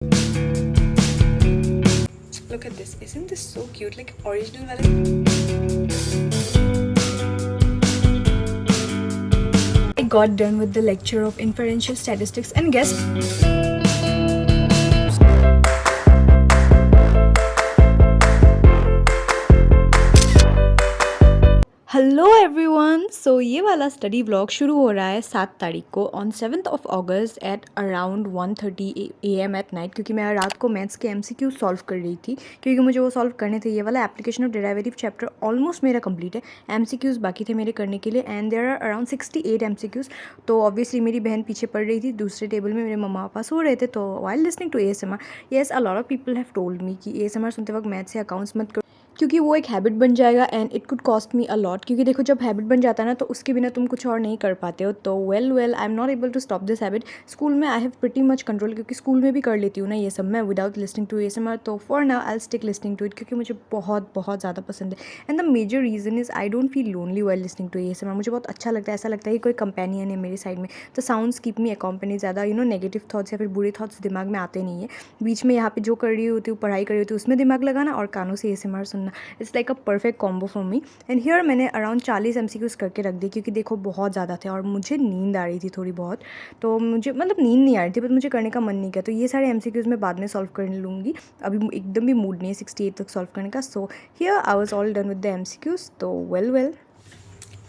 Look at this. Isn't this so cute? Like original wala. I got done with the lecture of inferential statistics and guess hello everyone. So ये वाला study vlog शुरू हो रहा है 7 तारीख को on 7th of August at around 1:30 AM at night, क्योंकि मैं रात को मैथ्स के MCQ सॉल्व कर रही थी, क्योंकि मुझे वो सॉल्व करने थे। ये वाला application of derivative chapter almost मेरा कंप्लीट है, MCQs बाकी थे मेरे करने के लिए and there are around 68 MCQs। तो ऑब्वियसली मेरी बहन पीछे पढ़ रही थी, दूसरे टेबल में मेरे मम्मा पापा सो रहे थे। तो while listening to ASMR, yes a lot of people have told me कि ASMR सुनते वक्त मैथ्स या अकाउंट्स मत करो, क्योंकि वो एक हैबिट बन जाएगा and it could cost me a lot. क्योंकि देखो, जब हैबिट बन जाता है ना, तो उसके बिना तुम कुछ और नहीं कर पाते हो। तो well I am not able to stop this habit. School में I have pretty much control, क्योंकि स्कूल में भी कर लेती हूँ ना ये सब मैं विदाउट लिसनिंग टू ASMR। तो for now I stick listening to it, क्योंकि मुझे बहुत बहुत ज़्यादा पसंद है। And the major reason is I don't feel lonely while listening to ASMR। मुझे बहुत अच्छा लगता है, ऐसा लगता है कि कोई कंपेनियन है मेरे साइड में। तो साउंड्स कीप मी अकॉम्पनी। ज़्यादा नेगेटिव थॉट्स या फिर बुरे थॉट्स दिमाग में आते नहीं है। बीच में यहाँ पे जो कर रही होती हूँ, पढ़ाई कर रही होती हूँ, उसमें दिमाग लगाना और कानों से ASMR सुनना, it's like a perfect combo for me. And here मैंने अराउंड 40 MCQs करके रख दी, क्योंकि देखो बहुत ज़्यादा थे और मुझे नींद आ रही थी थोड़ी बहुत। तो मुझे मतलब नींद नहीं आ रही थी, बट मुझे करने का मन नहीं किया। तो ये सारे MCQs मैं बाद में सॉल्व कर लूँगी, अभी एकदम भी मूड नहीं है 68 तक सॉल्व करने का। So here I was all done with the MCQs। तो well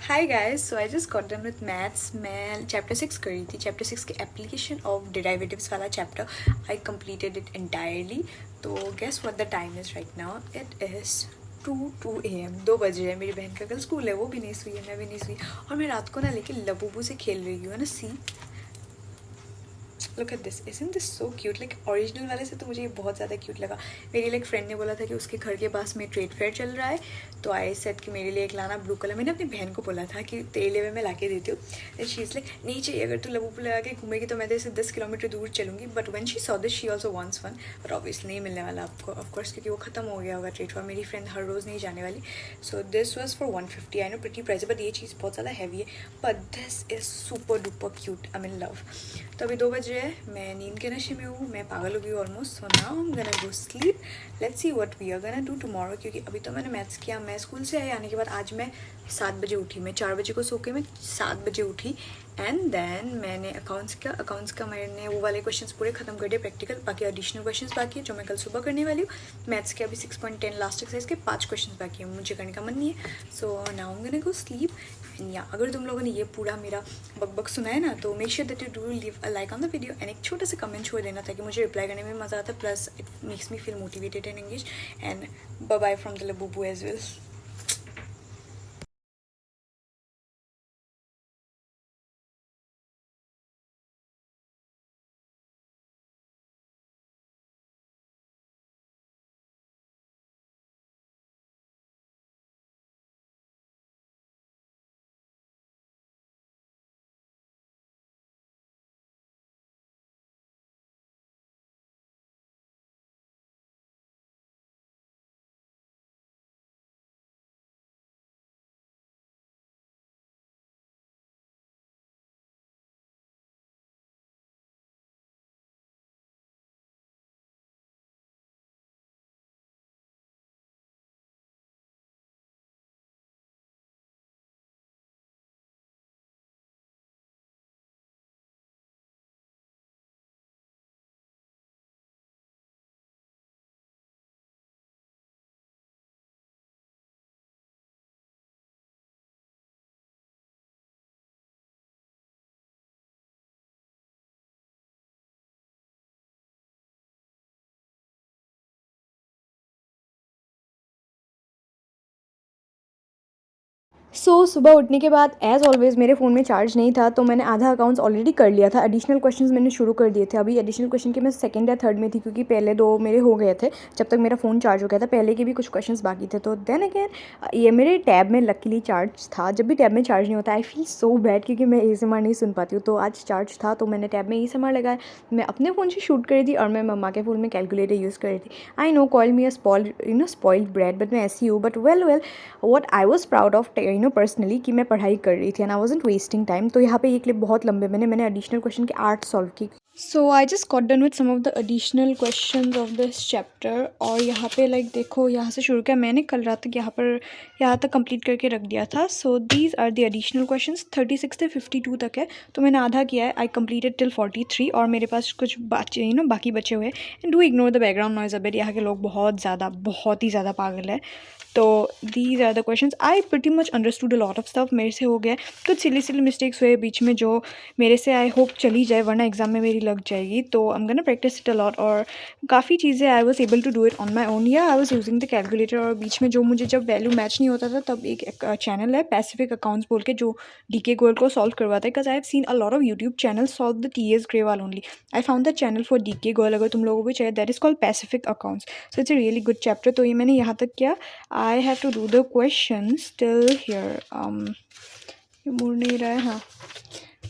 hi guys, so I just got done with maths. मैं चैप्टर 6 कर रही थी, चैप्टर 6 के एप्लीकेशन ऑफ डेरिवेटिव्स वाला chapter. I completed it entirely. तो guess what the time is right now. It is 2 AM, 2 बज रहे हैं। मेरी बहन का कल स्कूल है, वो भी नहीं सोई है, मैं भी नहीं सोई। और मैं रात को ना लेके लबूबू से खेल रही हूँ ना। See look at this, isn't this so cute. Like original वाले से तो मुझे ये बहुत ज़्यादा क्यूट लगा। मेरी लाइक फ्रेंड ने बोला था कि उसके घर के पास में ट्रेड फेयर चल रहा है, तो आई सेट कि मेरे लिए एक लाना ब्लू कलर। मैंने अपनी बहन को बोला था कि तेरे लिए मैं ला के देती हूँ। शी इज़ लाइक नहीं चाहिए, अगर तू लबू लगा के घूमेगी तो मैं तेरे से 10 किलोमीटर दूर चलूँगी। But when she saw this she also wants one, but obviously नहीं मिलने वाला आपको ऑफकोर्स, क्योंकि वो खत्म हो गया होगा ट्रेड फेयर। मेरी फ्रेंड हर रोज़ नहीं जाने वाली। So this was for 150। I know pretty price, but ये चीज़ बहुत ज़्यादा हैवी है, but this is super duper cute. I mean love. तो अभी 2 बज रहे हैं, मैं नींद के नशे में हूँ, मैं पागल हो गई हूँ almost. So now I am gonna go sleep. Let's see what we are gonna do tomorrow, क्योंकि अभी तो मैंने मैथ्स किया। मैं स्कूल से आई आने के बाद आज मैं 7 बजे उठी। मैं 4 बजे को सो के मैं 7 बजे उठी। एंड देन मैंने अकाउंट्स का मैंने वो वाले क्वेश्चंस पूरे खत्म कर दिए प्रैक्टिकल। बाकी एडिशनल क्वेश्चंस बाकी है जो मैं कल सुबह करने वाली हूँ। मैथ्स के अभी 6.10 लास्ट एक्सरसाइज के 5 क्वेश्चंस बाकी हैं, मुझे करने का मन नहीं है। सो now I am gonna go sleep. And या अगर तुम लोगों ने ये पूरा मेरा बकबक सुना है ना, तो make sure that you do leave a like on the video and एक छोटा सा कमेंट छोड़ देना, ताकि मुझे रिप्लाई करने में मज़ा आता है। Plus it makes me feel motivated and engage. And bye bye from the Labubu as well. सुबह उठने के बाद एज़ ऑलवेज़ मेरे फ़ोन में चार्ज नहीं था, तो मैंने आधा अकाउंट्स ऑलरेडी कर लिया था। एडिशनल क्वेश्चंस मैंने शुरू कर दिए थे। अभी एडिशनल क्वेश्चन के मैं सेकंड या थर्ड में थी, क्योंकि पहले 2 मेरे हो गए थे जब तक मेरा फ़ोन चार्ज हो गया था। पहले के भी कुछ क्वेश्चंस बाकी थे। तो देन अगेन ये मेरे टैब में लकीली चार्ज था। जब भी टैब में चार्ज नहीं होता आई फील सो बैड, क्योंकि मैं ASMR नहीं सुन पाती हूँ। तो आज चार्ज था, तो मैंने टैब में ASMR लगाया। मैं अपने फ़ोन से शूट कर रही थी और मैं मम्मा के फ़ोन में कैलकुलेटर यूज़ कर रही थी। I know call me a spoiled bread, but मैं ऐसी हूँ। But well what I was proud of personally, कि मैं पढ़ाई कर रही थी and I wasn't wasting time. तो यहाँ पे ये क्लिप बहुत लंबे मैंने एडिशनल क्वेश्चन के 8 सॉल्व की। So I just got done with some of the additional questions of this chapter. और यहाँ पे लाइक देखो, यहाँ से शुरू किया मैंने कल रात तक, यहाँ तक कंप्लीट करके रख दिया था। So these are the additional questions, 36 से 52 तक है, तो मैंने आधा किया है। आई कंप्लीटेड टिल 43 और मेरे पास कुछ बाकी बचे हुए। And do ignore the background noise a bit, यहाँ के लोग बहुत ही ज़्यादा पागल है। तो these are the questions. I pretty much understood a lot of stuff, मेरे से हो गया। कुछ सिली मिस्टेक्स हुए बीच में जो मेरे से आई होप चली जाए, वरना एग्जाम में मेरी लग जाएगी। तो I am gonna practice it a lot. और काफ़ी चीज़ें I was able to do it on my own, या I was using the calculator. और बीच में जो मुझे जब वैल्यू मैच नहीं होता था, तब एक चैनल है पैसिफिक अकाउंट्स बोल के, जो डीके गोयल को सॉल्व करवाता है। Because I have seen a lot of YouTube channel solve the TS Grewal only. I found the channel for DK Goyal, अगर तुम लोगों को भी चाहिए, that is called pacific accounts. So it's a really good chapter. तो ये मैंने यहाँ तक किया। I have to do the question till here. ये मुड़ नहीं रहा है, हाँ,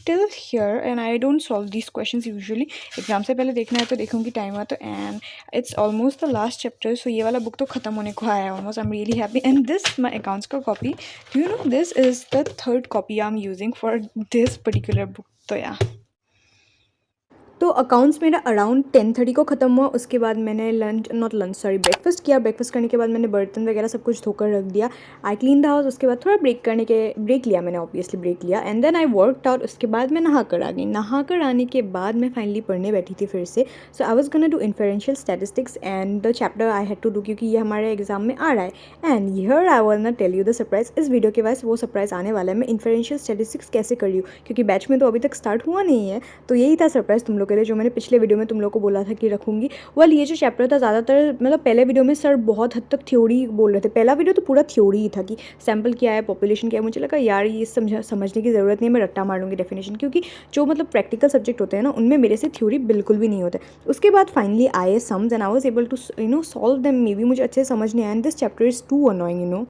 till here. And I don't solve this questions usually. Exam से पहले देखना है तो देखूंगी टाइम हुआ तो। And it's almost the last chapter. So ये वाला बुक तो खत्म होने को आया है almost. I am really happy. And this my accounts का copy, do you know this is the third copy I am using for this particular book. तो या तो अकाउंट्स मेरा अराउंड 10:30 को ख़त्म हुआ। उसके बाद मैंने ब्रेकफास्ट किया। ब्रेकफास्ट करने के बाद मैंने बर्तन वगैरह सब कुछ धोकर रख दिया। I clean the house. उसके बाद थोड़ा ब्रेक लिया मैंने, ऑब्वियसली ब्रेक लिया। And then I worked out. उसके बाद मैं नहा कर आ गई। नहा कर आने के बाद मैं फाइनली पढ़ने बैठी थी फिर से। So I was gonna do inferential statistics and the chapter I had to do, क्योंकि ये हमारे एग्जाम में आ रहा है। And here I was not tell you the surprise. इस वीडियो के बाद वो सरप्राइज आने वाला है, मैं इन्फरेंशियल स्टैटिस्टिक्स कैसे कर रही हूँ, क्योंकि बैच में तो अभी तक स्टार्ट हुआ नहीं है। तो यही था सरप्राइज तुम लोग के लिए, जो मैंने पिछले वीडियो में तुम लोग को बोला था कि रखूंगी। वेल, ये जो चैप्टर था ज़्यादातर, मतलब पहले वीडियो में सर बहुत हद तक थ्योरी बोल रहे थे। पहला वीडियो तो पूरा थ्योरी ही था कि सैम्पल क्या है, पॉपुलेशन क्या है। मुझे लगा यार ये समझने की ज़रूरत नहीं है, मैं रट्टा मार लूँगी डेफिनेशन, क्योंकि जो मतलब प्रैक्टिकल सब्जेक्ट होते हैं ना, उनमें मेरे से थ्योरी बिल्कुल भी नहीं होता। उसके बाद फाइनली आए sums and I was able to solve them. Maybe मुझे अच्छे से समझ नहीं आया। And this chapter is too annoying.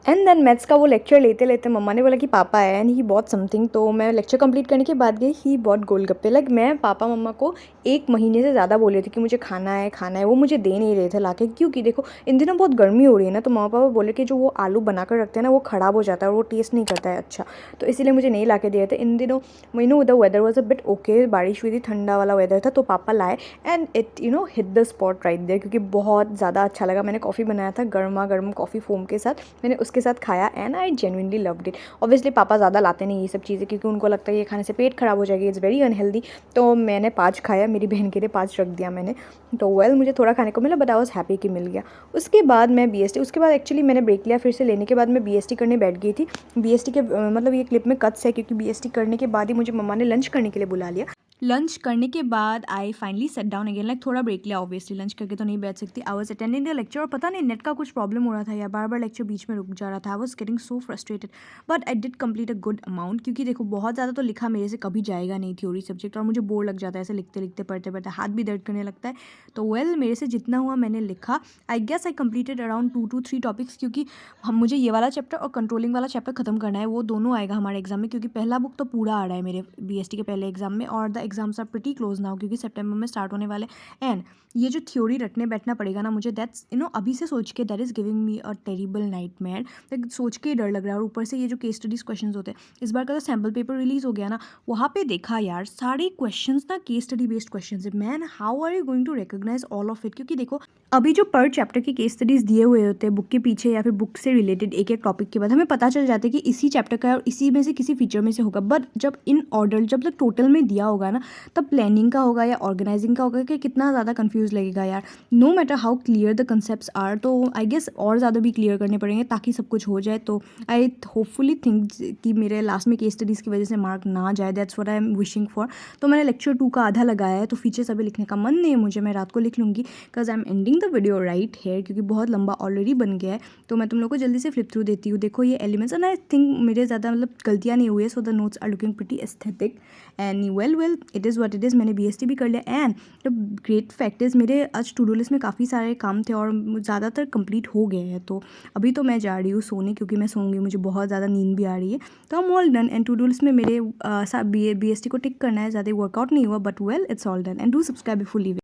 And then maths का वो लेक्चर लेते लेते मम्मा ने बोला कि पापा आया एंड ही बॉट समथिंग। तो मैं लेक्चर कंप्लीट करने के बाद गई, ही बॉट गोलगप्पे। लाइक मैं पापा मम्मा को 1 महीने से ज़्यादा बोले थे कि मुझे खाना है खाना है, वो मुझे दे नहीं रहे थे लाके। क्योंकि देखो इन दिनों बहुत गर्मी हो रही है ना, तो मम्मा पापा बोले कि जो वो आलू बना कर रखते हैं ना, वो ख़राब हो जाता है और वो टेस्ट नहीं करता है अच्छा। तो इसीलिए मुझे नहीं ला के दिए थे इन दिनों। The weather was a bit okay, बारिश हुई थी, ठंडा वाला वेदर था, तो पापा लाए and it hit the spot right there, क्योंकि बहुत ज़्यादा अच्छा लगा। मैंने कॉफ़ी बनाया था, गर्मा गर्म कॉफ़ी फोम के साथ, मैंने उसके साथ खाया and I genuinely loved it. Obviously पापा ज़्यादा लाते नहीं ये सब चीज़ें, क्योंकि उनको लगता है ये खाने से पेट खराब हो जाएगी, इट्स वेरी अनहेल्दी। तो मैंने 5 खाया, मेरी बहन के लिए 5 रख दिया मैंने। तो वेल मुझे थोड़ा खाने को मिला, बट आई वॉज हैप्पी कि मिल गया। उसके बाद मैं बीएसटी, उसके बाद एक्चुअली मैंने ब्रेक लिया फिर से, लेने के बाद मैं बीएसटी करने बैठ गई थी। बीएसटी के मतलब ये क्लिप में कट्स है, क्योंकि बीएसटी करने के बाद ही मुझे मम्मा ने लंच करने के लिए बुला लिया। लंच करने के बाद I finally set down again. Like थोड़ा ब्रेक लिया, ऑब्वियसली लंच करके तो नहीं बैठ सकती। I was attending the lecture और पता नहीं नेट का कुछ प्रॉब्लम हो रहा था या बार बार लेक्चर बीच में रुक जा रहा था। I was getting so frustrated, but I did complete a good amount. क्योंकि देखो बहुत ज़्यादा तो लिखा मेरे से कभी जाएगा नहीं थ्योरी सब्जेक्ट, और मुझे बोर लग जाता है ऐसे लिखते लिखते पढ़ते पढ़ते, हाथ भी दर्द करने लगता है। तो वेल मेरे से जितना हुआ मैंने लिखा। I guess I completed around 2 to 3 topics, क्योंकि हम मुझे ये वाला चैप्टर और कंट्रोलिंग वाला चैप्टर खत्म करना है। वो दोनों आएगा हमारे एग्जाम में, क्योंकि पहला बुक तो पूरा आ रहा है मेरे बीएसटी के पहले एग्जाम में, और the exams are pretty close now, क्योंकि सितंबर में स्टार्ट होने वाले। एंड ये जो थ्योरी रटने बैठना पड़ेगा ना मुझे, दैट्स अभी से सोच के that is giving me a terrible nightmare. Like सोच के ही डर लग रहा है। और ऊपर से ये जो केस स्टडीज क्वेश्चंस होते हैं, इस बार का जो सैम्पल पेपर रिलीज हो गया ना, वहाँ पे देखा यार सारे क्वेश्चंस ना केस स्टडी बेस्ड क्वेश्चंस है। Man how are you going to recognise all of it? क्योंकि देखो अभी जो पर चैप्टर के केस स्टडीज़ दिए हुए होते हैं बुक के पीछे या फिर बुक से रिलेटेड एक एक टॉपिक के बाद हमें पता चल जाता है कि इसी चैप्टर का है और इसी में से किसी फीचर में से होगा, बट जब इन ऑर्डर जब तक टोटल में दिया होगा ना, तब प्लानिंग का होगा या ऑर्गेनाइजिंग का होगा कि कितना ज़्यादा कंफ्यूज लगेगा यार। No matter how clear the concept are, तो आई गेस और ज़्यादा भी क्लियर करने पड़ेंगे ताकि सब कुछ हो जाए। तो आई होपफुली थिंक कि मेरे लास्ट में केस स्टडीज़ की वजह से मार्क ना जाए, that's what I am wishing for. तो मैंने लेक्चर 2 का आधा लगाया है, तो फीचर्स अभी लिखने का मन नहीं है मुझे, मैं रात को लिख लूँगी because I am ending the video right here, क्योंकि बहुत लंबा ऑलरेडी बन गया है। तो मैं तुम लोग को जल्दी से फ्लिप थ्रू देती हूँ। देखो ये एलिमेंट्स एंड आई थिंक मेरे ज़्यादा मतलब गलतियाँ नहीं हुई है, so the notes are looking pretty aesthetic and well it is what it is. मैंने BST भी कर लिया and the great fact is मेरे आज टू डू लिस्ट में काफ़ी सारे काम थे और ज़्यादातर कंप्लीट हो गए हैं। तो अभी तो मैं जा रही हूँ सोने, क्योंकि मैं सोऊंगी, मुझे बहुत ज़्यादा नींद भी आ रही है। तो हम all done and to do list में मेरे BST को टिक करना है, ज़्यादा वर्कआउट नहीं हुआ, but well it's all done and do subscribe before leaving.